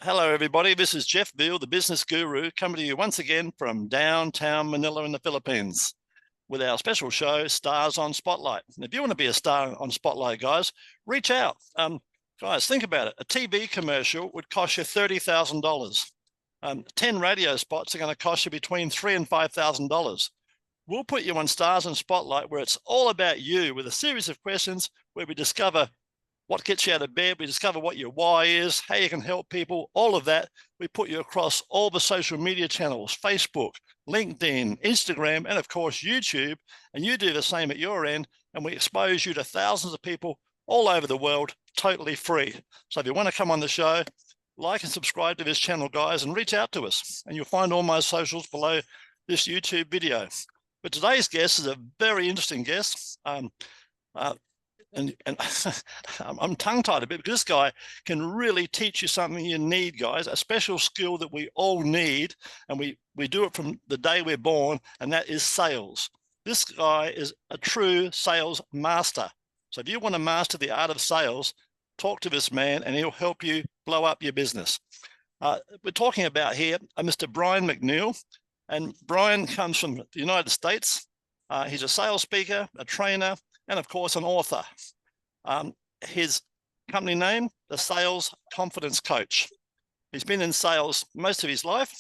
Hello, everybody. This is Jeff Veale, the business guru, coming to you once again from downtown Manila in the Philippines with our special show, Stars on Spotlight. And if you want to be a star on Spotlight, guys, reach out. Guys, think about it. A TV commercial would cost you $30,000. 10 radio spots are going to cost you between $3,000 and $5,000. We'll put you on Stars on Spotlight, where it's all about you, with a series of questions where we discover what gets you out of bed, we discover what your why is, how you can help people, all of that. We put you across all the social media channels, Facebook, LinkedIn, Instagram, and of course, YouTube. And you do the same at your end. And we expose you to thousands of people all over the world, totally free. So if you want to come on the show, like and subscribe to this channel, guys, and reach out to us. And you'll find all my socials below this YouTube video. But today's guest is a very interesting guest. And I'm tongue-tied a bit, because this guy can really teach you something you need, guys, a special skill that we all need, and we do it from the day we're born, and that is sales. This guy is a true sales master. So if you want to master the art of sales, talk to this man, and he'll help you blow up your business. We're talking about here Mr. Brian McNeil, and Brian comes from the United States. He's a sales speaker, a trainer, and of course, an author. His company name, the Sales Confidence Coach. He's been in sales most of his life,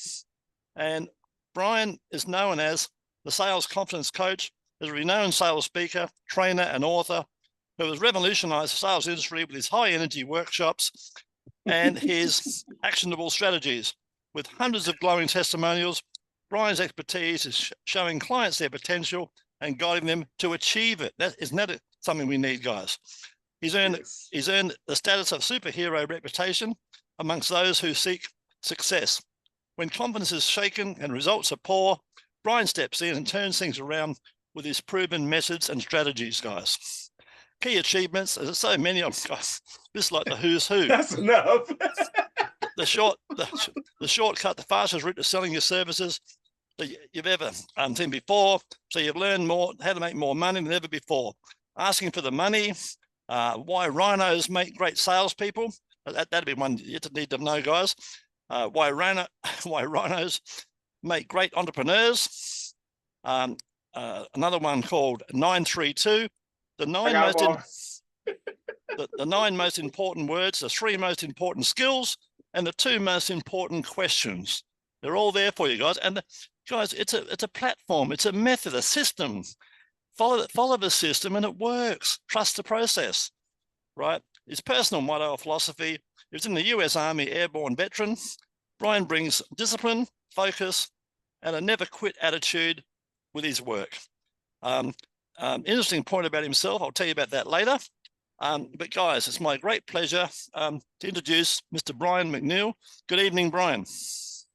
and Brian is known as the Sales Confidence Coach, is a renowned sales speaker, trainer, and author who has revolutionized the sales industry with his high energy workshops and his actionable strategies. With hundreds of glowing testimonials, Brian's expertise is showing clients their potential and guiding them to achieve it. Isn't that something we need, guys? He's earned the status of superhero reputation amongst those who seek success. When confidence is shaken and results are poor, Brian steps in and turns things around with his proven methods and strategies, guys. Key achievements, there's so many of them, guys. This is like the who's who. That's enough. The shortcut, the fastest route to selling your services that you've ever seen before. So you've learned more, how to make more money than ever before. Asking for the money, why rhinos make great salespeople. That'd be one you need to know, guys. Why rhinos make great entrepreneurs. Another one called 932. The nine most important words, the 3 most important skills, and the 2 most important questions. They're all there for you, guys. And guys, it's a platform, it's a method, a system. Follow the system and it works. Trust the process, right? His personal motto or philosophy, he was in the US Army Airborne veteran. Brian brings discipline, focus, and a never quit attitude with his work. Interesting point about himself. I'll tell you about that later. But guys, it's my great pleasure to introduce Mr. Brian McNeil. Good evening, Brian.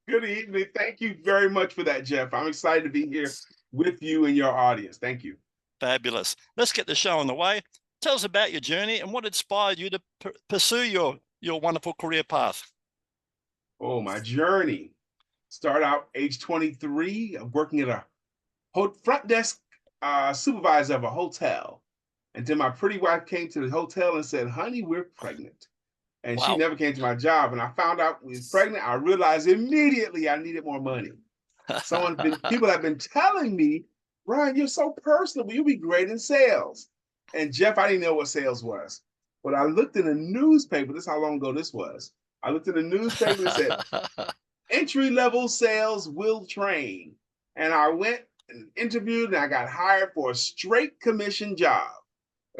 Good evening. Thank you very much for that, Jeff. I'm excited to be here with you and your audience. Thank you. Fabulous. Let's get the show on the way. Tell us about your journey and what inspired you to pursue your wonderful career path. Oh, my journey. Started out age 23, working at a front desk supervisor of a hotel. And then my pretty wife came to the hotel and said, "Honey, we're pregnant." And Wow. She never came to my job. And I found out we was pregnant. I realized immediately I needed more money. People have been telling me, "Brian, you're so personable. You'll be great in sales." And Jeff, I didn't know what sales was. But I looked in the newspaper. This is how long ago this was. I looked in the newspaper and said, "Entry-level sales will train." And I went and interviewed, and I got hired for a straight commission job.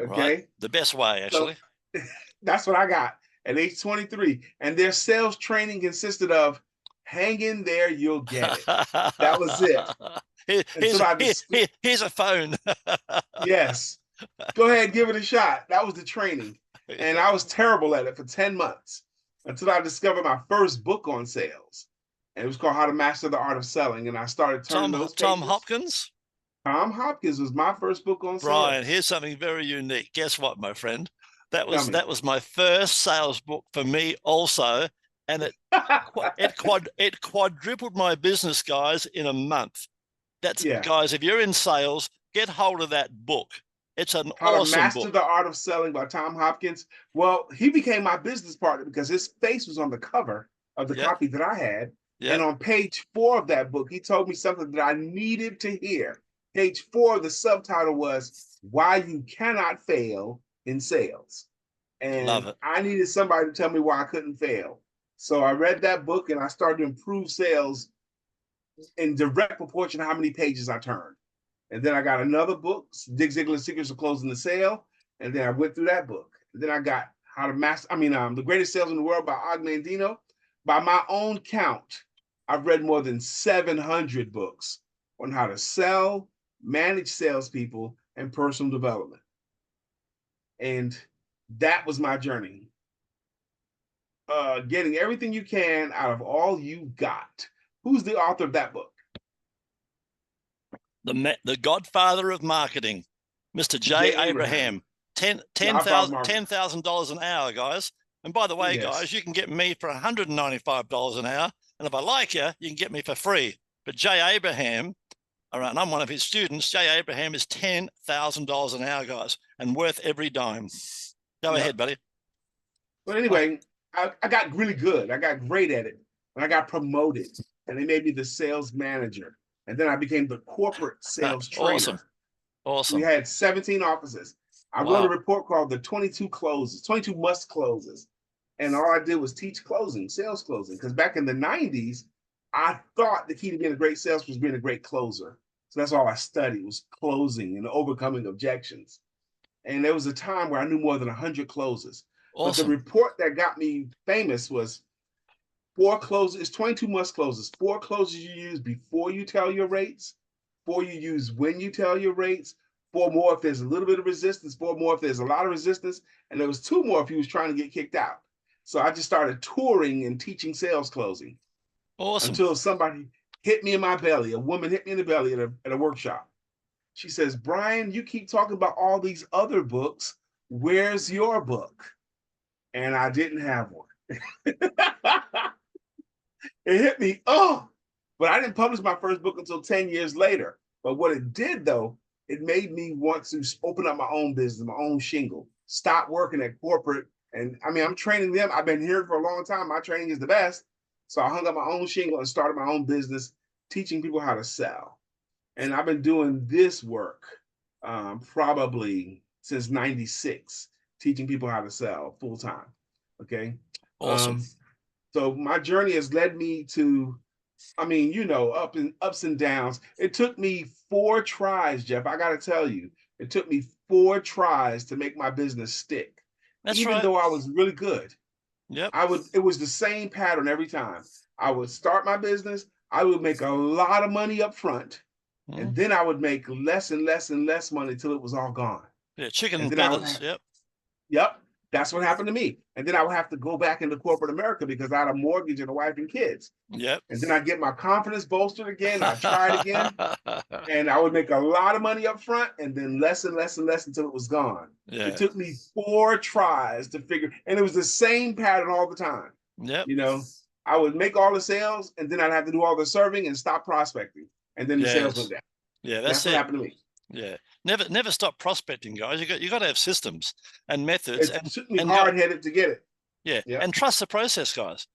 Okay. Right. The best way, actually. So, that's what I got at age 23. And their sales training consisted of, hang in there, you'll get it. That was it. Here's a phone. Yes. Go ahead, give it a shot. That was the training. And I was terrible at it for 10 months until I discovered my first book on sales. And it was called How to Master the Art of Selling. And I started turning those pages. Tom Hopkins? Tom Hopkins was my first book on sales. Brian, here's something very unique. Guess what, my friend? That was my first sales book for me also. And it quadrupled my business, guys, in a month. Guys, if you're in sales, get hold of that book. It's an awesome book. How to Master the Art of Selling by Tom Hopkins. Well, he became my business partner because his face was on the cover. of the Yep. copy that I had. Yep. And on page 4 of that book, he told me something that I needed to hear. Page 4, the subtitle was Why You Cannot Fail in Sales. Love And it. I needed somebody to tell me why I couldn't fail. So I read that book and I started to improve sales in direct proportion to how many pages I turned. And then I got another book, Zig Ziglar's Secrets of Closing the Sale. And then I went through that book. And then I got The Greatest Sales in the World by Og Mandino. By my own count, I've read more than 700 books on how to sell, manage salespeople, and personal development. And that was my journey. Getting everything you can out of all you got. Who's the author of that book? The godfather of marketing, Mr. J. Abraham. $10,000 an hour, guys. And by the way, guys, you can get me for $195 an hour. And if I like you, you can get me for free. But J. Abraham, all right, and I'm one of his students, J. Abraham is $10,000 an hour, guys, and worth every dime. Go ahead, buddy. But anyway, I got really good. I got great at it. And I got promoted. And they made me the sales manager. And then I became the corporate sales trainer. Awesome. We had 17 offices. I wrote a report called the 22 must closes. And all I did was teach closing, sales closing. Because back in the 90s, I thought the key to being a great salesperson was being a great closer. So that's all I studied was closing and overcoming objections. And there was a time where I knew more than 100 closes. But the report that got me famous was 4 closes, 22 must closes. 4 closes you use before you tell your rates, 4 you use when you tell your rates, 4 more if there's a little bit of resistance, 4 more if there's a lot of resistance, and there was 2 more if he was trying to get kicked out. So I just started touring and teaching sales closing. Awesome. Until somebody hit me in my belly. A woman hit me in the belly at a workshop. She says, Brian, you keep talking about all these other books. Where's your book? And I didn't have one. It hit me, but I didn't publish my first book until 10 years later. But what it did, though, it made me want to open up my own business, my own shingle, stop working at corporate. And I mean, I'm training them. I've been here for a long time. My training is the best. So I hung up my own shingle and started my own business, teaching people how to sell. And I've been doing this work probably since 96, teaching people how to sell full time. Okay. Awesome. So my journey has led me to, ups and downs. It took me 4 tries, Jeff. I got to tell you, it took me 4 tries to make my business stick. Even though I was really good. Yep. It was the same pattern every time. I would start my business. I would make a lot of money up front. And then I would make less and less and less money until it was all gone. Yeah, chicken and feathers. Yep. That's what happened to me. And then I would have to go back into corporate America because I had a mortgage and a wife and kids. Yep. And then I'd get my confidence bolstered again. I'd try it again. And I would make a lot of money up front and then less and less and less until it was gone. Yeah. It took me 4 tries to figure, and it was the same pattern all the time. Yep. I would make all the sales and then I'd have to do all the serving and stop prospecting. And then the sales went down. Yeah, that's what happened to me. Yeah, never stop prospecting, guys. You got to have systems and methods. It took me hard-headed to get it. Yeah, and trust the process, guys.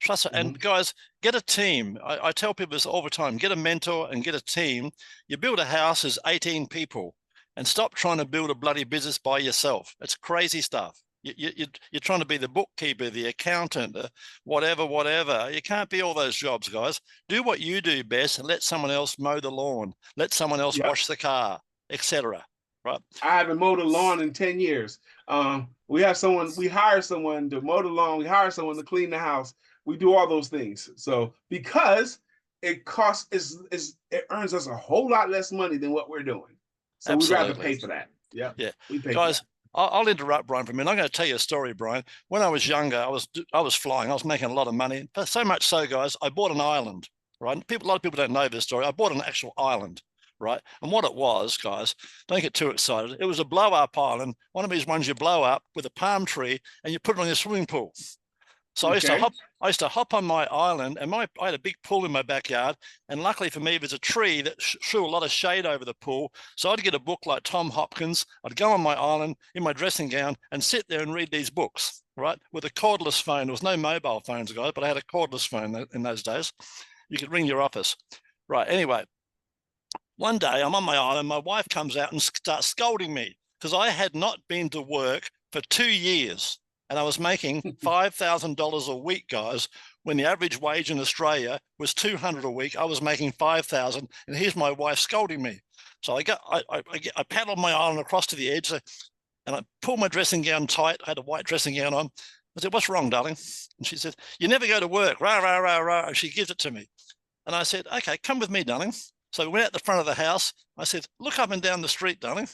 Trust it. And guys, get a team. I tell people this all the time. Get a mentor and get a team. You build a house as 18 people, and stop trying to build a bloody business by yourself. It's crazy stuff. You're trying to be the bookkeeper, the accountant, whatever. You can't be all those jobs, guys. Do what you do best and let someone else mow the lawn. Let someone else wash the car, etc. Right? I haven't mowed a lawn in 10 years. We hire someone to mow the lawn. We hire someone to clean the house. We do all those things. So because it it earns us a whole lot less money than what we're doing. So we'd rather pay for that. Yeah. Guys, I'll interrupt Brian for a minute. I'm going to tell you a story, Brian. When I was younger, I was flying. I was making a lot of money. But so much so, guys, I bought an island, right? A lot of people don't know this story. I bought an actual island, right? And what it was, guys, don't get too excited. It was a blow-up island, one of these ones you blow up with a palm tree and you put it on your swimming pool. So I used to hop on my island, and I had a big pool in my backyard. And luckily for me, there's a tree that threw a lot of shade over the pool. So I'd get a book like Tom Hopkins. I'd go on my island in my dressing gown and sit there and read these books. right, with a cordless phone. There was no mobile phones, guys, but I had a cordless phone in those days. You could ring your office. Right, anyway, one day I'm on my island, my wife comes out and starts scolding me because I had not been to work for 2 years and I was making $5,000 a week, guys, when the average wage in Australia was $200 a week. I was making $5,000, and here's my wife scolding me. So I paddled my island across to the edge, and I pulled my dressing gown tight. I had a white dressing gown on. I said, "What's wrong, darling?" And she said, "You never go to work, rah, rah, rah, rah." And she gives it to me. And I said, "Okay, come with me, darling." So we went out the front of the house. I said, "Look up and down the street, darling.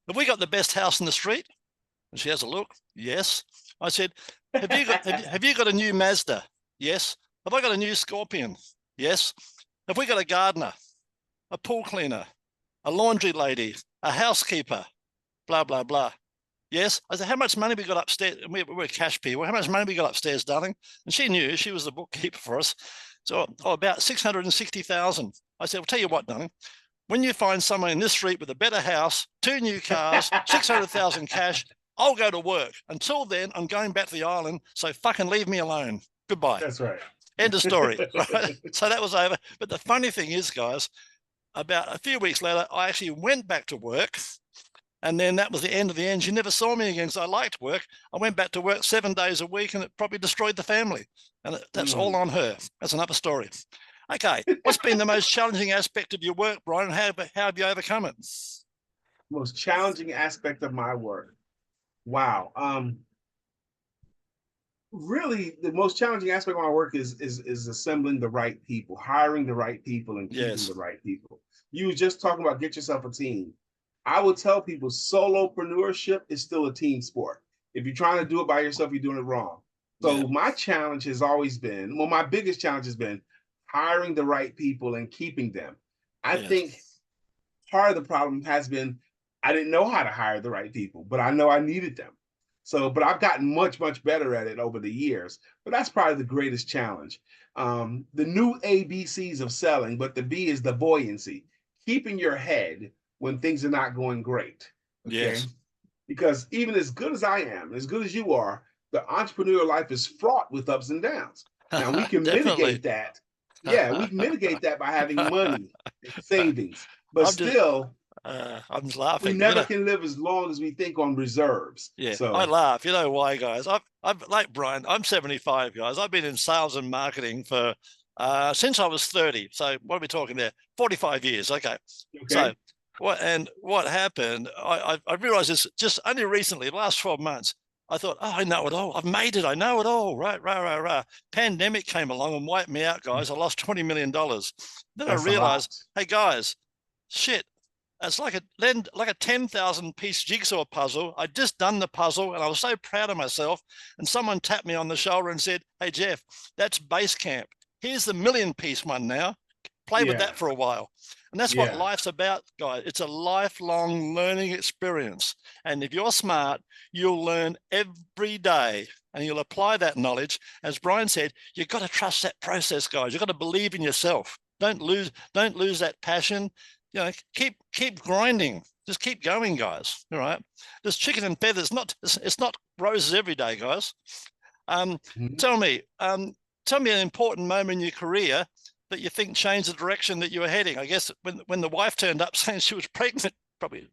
Have we got the best house in the street?" And she has a look. Yes. I said, have you got a new Mazda? Yes. Have I got a new Scorpion? Yes. Have we got a gardener, a pool cleaner, a laundry lady, a housekeeper, blah, blah, blah? Yes. I said, how much money we got upstairs? We're cash people. How much money we got upstairs, darling? And she knew. She was the bookkeeper for us. So, about 660,000. I said, "Well, tell you what, darling. When you find someone in this street with a better house, 2 new cars, 600,000 cash, I'll go to work. Until then, I'm going back to the island. So fucking leave me alone. Goodbye." That's right. End of story. Right? So that was over. But the funny thing is, guys, about a few weeks later, I actually went back to work. And then that was the end of the end. She never saw me again because I liked work. I went back to work 7 days a week, and it probably destroyed the family. And that's all on her. That's another story. Okay, what's been the most challenging aspect of your work, Brian? How have you overcome it? Most challenging aspect of my work. Wow. Really, the most challenging aspect of my work is assembling the right people, hiring the right people, and keeping the right people. You were just talking about get yourself a team. I would tell people solopreneurship is still a team sport. If you're trying to do it by yourself, you're doing it wrong. So my challenge has always been, well, my biggest challenge has been hiring the right people and keeping them. I think part of the problem has been I didn't know how to hire the right people, but I know I needed them. So, but I've gotten much, much better at it over the years. But that's probably the greatest challenge. The new ABCs of selling, but the B is the buoyancy, keeping your head when things are not going great. Okay. Yes. Because even as good as I am, as good as you are, the entrepreneurial life is fraught with ups and downs. Now we can mitigate that. Yeah, we can mitigate that by having money and savings. But I'm laughing. We never can live as long as we think on reserves. Yeah, so I laugh. You know why, guys? I've like Brian. I'm 75, guys. I've been in sales and marketing for since I was 30. So what are we talking there? 45 years. Okay. So what happened? I realized this just only recently, the last 12 months. I thought, oh, I know it all. I've made it. I know it all. Right, rah, rah, rah. Pandemic came along and wiped me out, guys. I lost $20 million. Then I realized, hey, guys, shit. It's like a 10,000 piece jigsaw puzzle. I'd just done the puzzle and I was so proud of myself. And someone tapped me on the shoulder and said, "Hey, Jeff, that's base camp. Here's the million piece one now. Play with that for a while." And that's what life's about, guys. It's a lifelong learning experience. And if you're smart, you'll learn every day and you'll apply that knowledge. As Brian said, you've got to trust that process, guys. You've got to believe in yourself. Don't lose that passion. You know, keep grinding. Just keep going, guys. All right. This chicken and feathers, it's not roses every day, guys. Tell me an important moment in your career that you think changed the direction that you were heading. I guess when the wife turned up saying she was pregnant, probably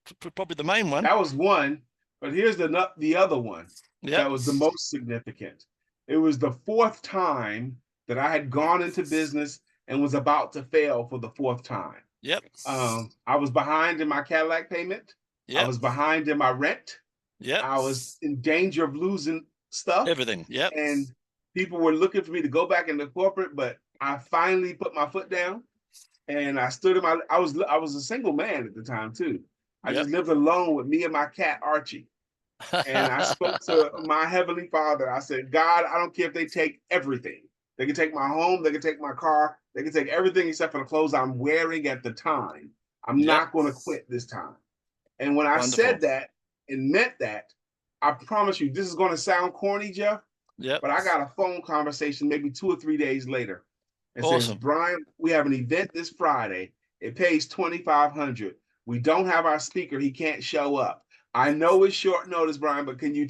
the main one. That was one, but here's the other one that was the most significant. It was the fourth time that I had gone into business and was about to fail for the fourth time. Yep. I was behind in my Cadillac payment. Yep. I was behind in my rent. Yep. I was in danger of losing stuff. Everything. Yep. And people were looking for me to go back into corporate, but I finally put my foot down and I stood in I was a single man at the time too. I just lived alone with me and my cat Archie. And I spoke to my Heavenly Father. I said, "God, I don't care if they take everything. They can take my home, they can take my car, they can take everything except for the clothes I'm wearing at the time. I'm not going to quit this time." And when I said that and meant that, I promise you, this is going to sound corny, Jeff. Yeah. But I got a phone conversation maybe 2 or 3 days later. And says, "Brian, we have an event this Friday. It pays $2,500. We don't have our speaker. He can't show up. I know it's short notice, Brian, but can you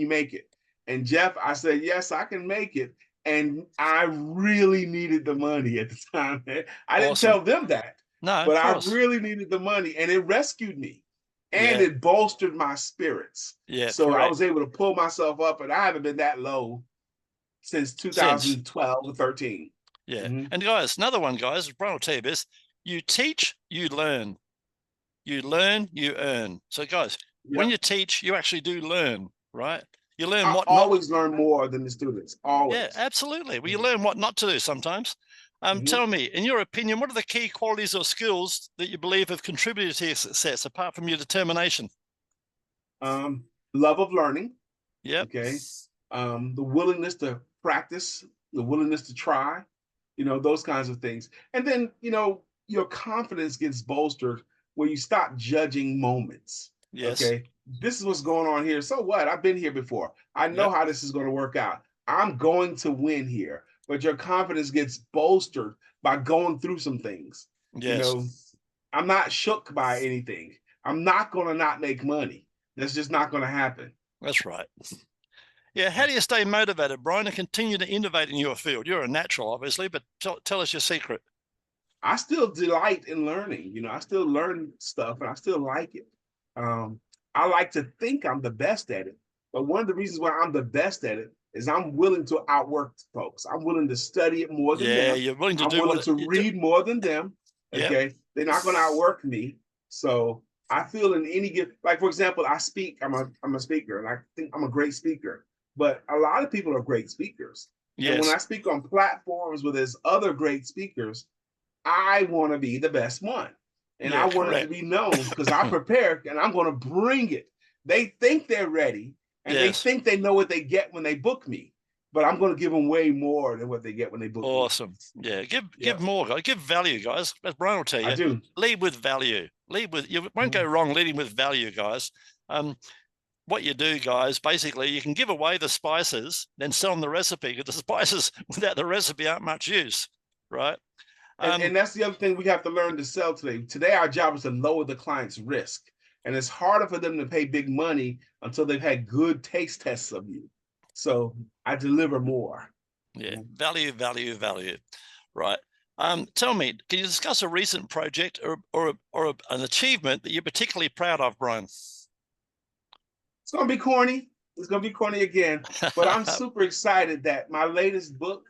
make it?" And Jeff, I said, yes, I can make it. And I really needed the money at the time. I didn't Awesome. tell them that, No, but of I course. really needed the money, and it rescued me and Yeah. it bolstered my spirits. Yeah, So I correct. was able to pull myself up, and I haven't been that low since 2012 or 13. Yeah. Mm-hmm. And guys, another one, guys, Brian will tell you this. You teach, you learn. You learn, you earn. So guys, when you teach, you actually do learn, right? You learn I what always learn more than the students. Always. Yeah, absolutely. Well, you learn what not to do sometimes. Tell me, in your opinion, what are the key qualities or skills that you believe have contributed to your success, apart from your determination? Love of learning. Yeah. Okay. The willingness to practice, the willingness to try, those kinds of things. And then, your confidence gets bolstered when you stop judging moments. Yes. Okay. This is what's going on here. So what? I've been here before. I know how this is going to work out. I'm going to win here. But your confidence gets bolstered by going through some things. Yes. I'm not shook by anything. I'm not going to not make money. That's just not going to happen. That's right. Yeah. How do you stay motivated, Brian, and continue to innovate in your field? You're a natural, obviously, but tell us your secret. I still delight in learning. I still learn stuff, and I still like it. I like to think I'm the best at it. But one of the reasons why I'm the best at it is I'm willing to outwork folks. I'm willing to study it more than them. Yeah, you're willing to I'm willing to read more than them. Okay. They're not going to outwork me. So I feel in any given, like, for example, I speak, I'm a speaker, and I think I'm a great speaker. But a lot of people are great speakers. And when I speak on platforms where there's other great speakers, I want to be the best one. And I want it to be known because I prepared, and I'm going to bring it. They think they're ready, and they think they know what they get when they book me. But I'm going to give them way more than what they get when they book me. Awesome. Yeah. Give more, guys. Give value, guys. As Brian will tell you, I do. Lead with value. You won't go wrong leading with value, guys. What you do, guys, basically, you can give away the spices, then sell them the recipe, because the spices without the recipe aren't much use, right? And that's the other thing we have to learn to sell today. Today, our job is to lower the client's risk. And it's harder for them to pay big money until they've had good taste tests of you. So I deliver more. Yeah, value. Right. Tell me, can you discuss a recent project or an achievement that you're particularly proud of, Brian? It's going to be corny. It's going to be corny again. But I'm super excited that my latest book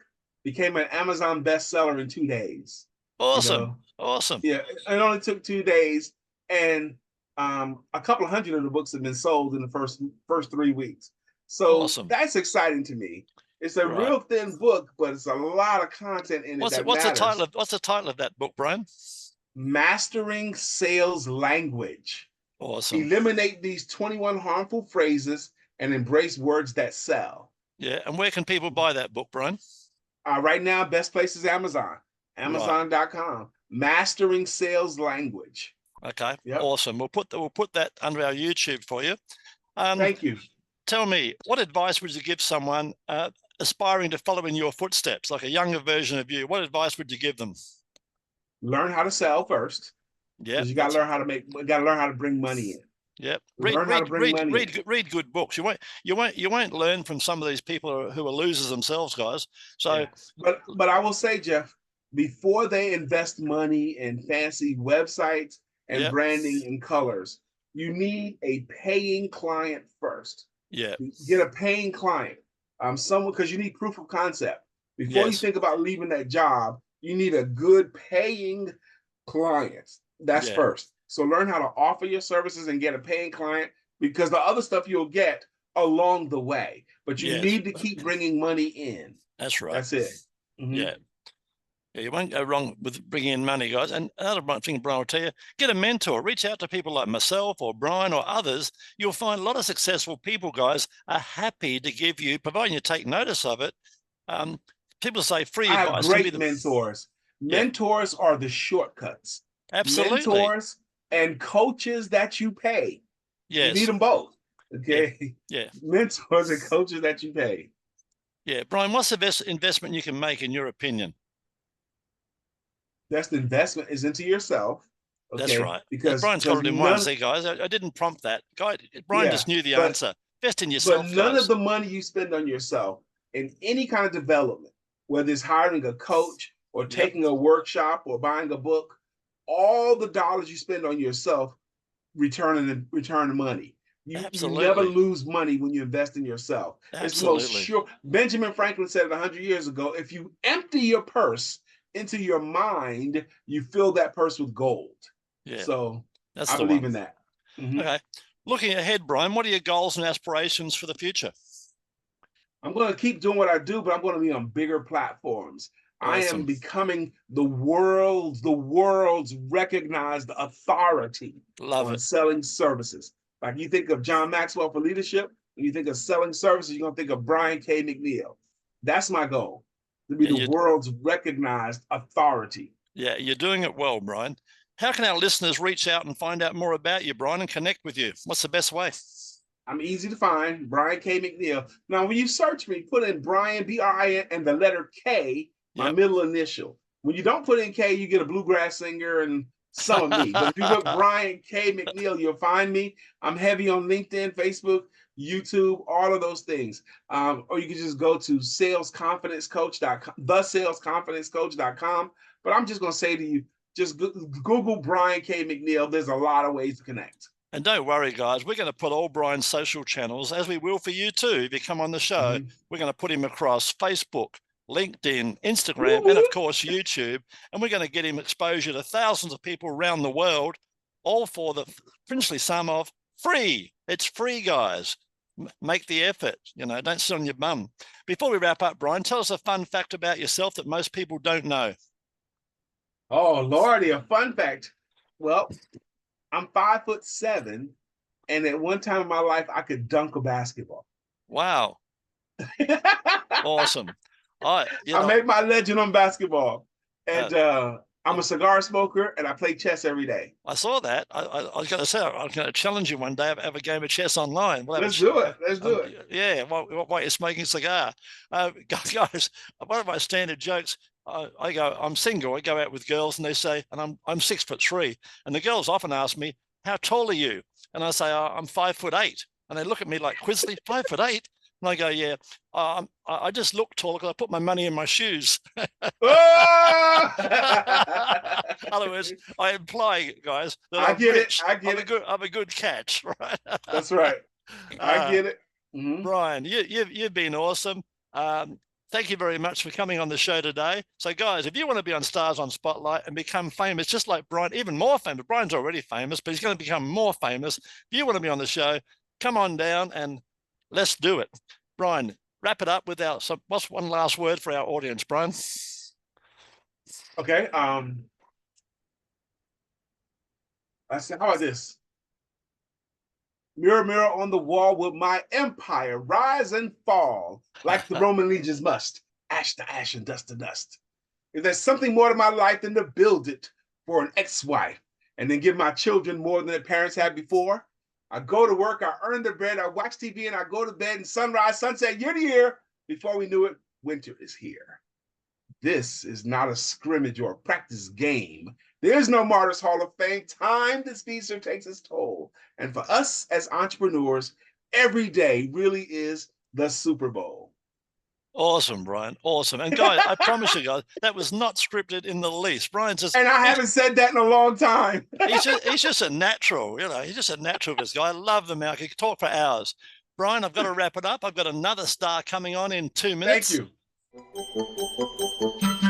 became an Amazon bestseller in 2 days. Awesome. Awesome. Yeah, it only took 2 days. And a couple of hundred of the books have been sold in the first 3 weeks. So that's exciting to me. It's a real thin book, but it's a lot of content in it. What's the title of that book, Brian? Mastering Sales Language. Awesome. Eliminate these 21 harmful phrases and embrace words that sell. Yeah. And where can people buy that book, Brian? Right now, best place is Amazon. Amazon.com. Mastering Sales Language. Okay. Awesome. We'll put that under our YouTube for you. Thank you. Tell me, what advice would you give someone aspiring to follow in your footsteps, like a younger version of you? What advice would you give them? Learn how to sell first. Yeah. You got to learn how to bring money in. Yeah. Read good books. You won't learn from some of these people who are losers themselves, guys. So but I will say, Jeff, before they invest money in fancy websites and branding and colors, you need a paying client first. Yeah. Get a paying client. Because you need proof of concept. Before you think about leaving that job, you need a good paying client. That's first. So learn how to offer your services and get a paying client, because the other stuff you'll get along the way. But you need to keep bringing money in. That's right. That's it. Yeah. You won't go wrong with bringing in money, guys. And another thing Brian will tell you, get a mentor. Reach out to people like myself or Brian or others. You'll find a lot of successful people, guys, are happy to give you, providing you take notice of it. People say free advice. I have great mentors. Mentors are the shortcuts. Absolutely. Mentors and coaches that you pay. Yes. You need them both. Okay. Yeah. Mentors and coaches that you pay. Yeah. Brian, what's the best investment you can make in your opinion? Best investment is into yourself. Okay? That's right. Because Brian's got it in one. See, guys, I didn't prompt that. Brian just knew the answer. Invest in yourself, But none guys. of the money you spend on yourself in any kind of development, whether it's hiring a coach or taking a workshop or buying a book, all the dollars you spend on yourself return money. You never lose money when you invest in yourself. It's the most sure. Benjamin Franklin said it 100 years ago. If you empty your purse into your mind, you fill that purse with gold. Yeah. So I believe in that. Okay. Looking ahead, Brian, what are your goals and aspirations for the future? I'm going to keep doing what I do, but I'm going to be on bigger platforms. Awesome. I am becoming the world's recognized authority on selling services. Like you think of John Maxwell for leadership, when you think of selling services, you're going to think of Brian K. McNeil. That's my goal, to be the world's recognized authority. Yeah, you're doing it well, Brian. How can our listeners reach out and find out more about you, Brian, and connect with you? What's the best way? I'm easy to find, Brian K. McNeil. Now, when you search me, put in Brian, B-R-I-N, and the letter K, my middle initial. When you don't put in K, you get a bluegrass singer and some of me. But if you put Brian K. McNeil, you'll find me. I'm heavy on LinkedIn, Facebook, YouTube, all of those things. Or you can just go to salesconfidencecoach.com, thesalesconfidencecoach.com. But I'm just going to say to you, just Google Brian K. McNeil. There's a lot of ways to connect. And don't worry, guys, we're going to put all Brian's social channels, as we will for you too. If you come on the show, we're going to put him across Facebook, LinkedIn, Instagram, and of course, YouTube. And we're going to get him exposure to thousands of people around the world, all for the princely sum of free. It's free, guys. Make the effort. Don't sit on your bum. Before we wrap up, Brian, tell us a fun fact about yourself that most people don't know. Oh, Lordy, a fun fact. Well, I'm 5'7", and at one time in my life, I could dunk a basketball. Wow. Awesome. I made my legend on basketball. And I'm a cigar smoker, and I play chess every day. I saw that. I was going to say, I'm going to challenge you one day, have a game of chess online. Let's do it. Let's do it. Yeah, while you're smoking a cigar. Guys, one of my standard jokes, I'm single. I go out with girls and they say, and I'm 6'3", and the girls often ask me, how tall are you? And I say, I'm 5'8". And they look at me like quizzly, 5'8". And I go, yeah, I just look tall because I put my money in my shoes. In other words, I imply, guys, that I'm a good catch, right? That's right. I get it. Brian, you've been awesome. Thank you very much for coming on the show today. So, guys, if you want to be on Stars on Spotlight and become famous, just like Brian, even more famous, Brian's already famous, but he's going to become more famous. If you want to be on the show, come on down and let's do it. Brian, wrap it up with what's one last word for our audience, Brian? Okay. I said, how about this? Mirror, mirror on the wall, will my empire rise and fall like the Roman legions must, ash to ash and dust to dust? If there's something more to my life than to build it for an ex-wife and then give my children more than their parents had before, I go to work, I earn the bread, I watch TV, and I go to bed, and sunrise, sunset, year to year. Before we knew it, winter is here. This is not a scrimmage or a practice game. There's no Martyrs Hall of Fame. Time this feaster takes its toll. And for us as entrepreneurs, every day really is the Super Bowl. Awesome, Brian. Awesome. And guys, I promise you guys, that was not scripted in the least. Brian's just... And I haven't said that in a long time. he's just a natural, he's just a natural, this guy. I love the man. I could talk for hours. Brian, I've got to wrap it up. I've got another star coming on in 2 minutes. Thank you.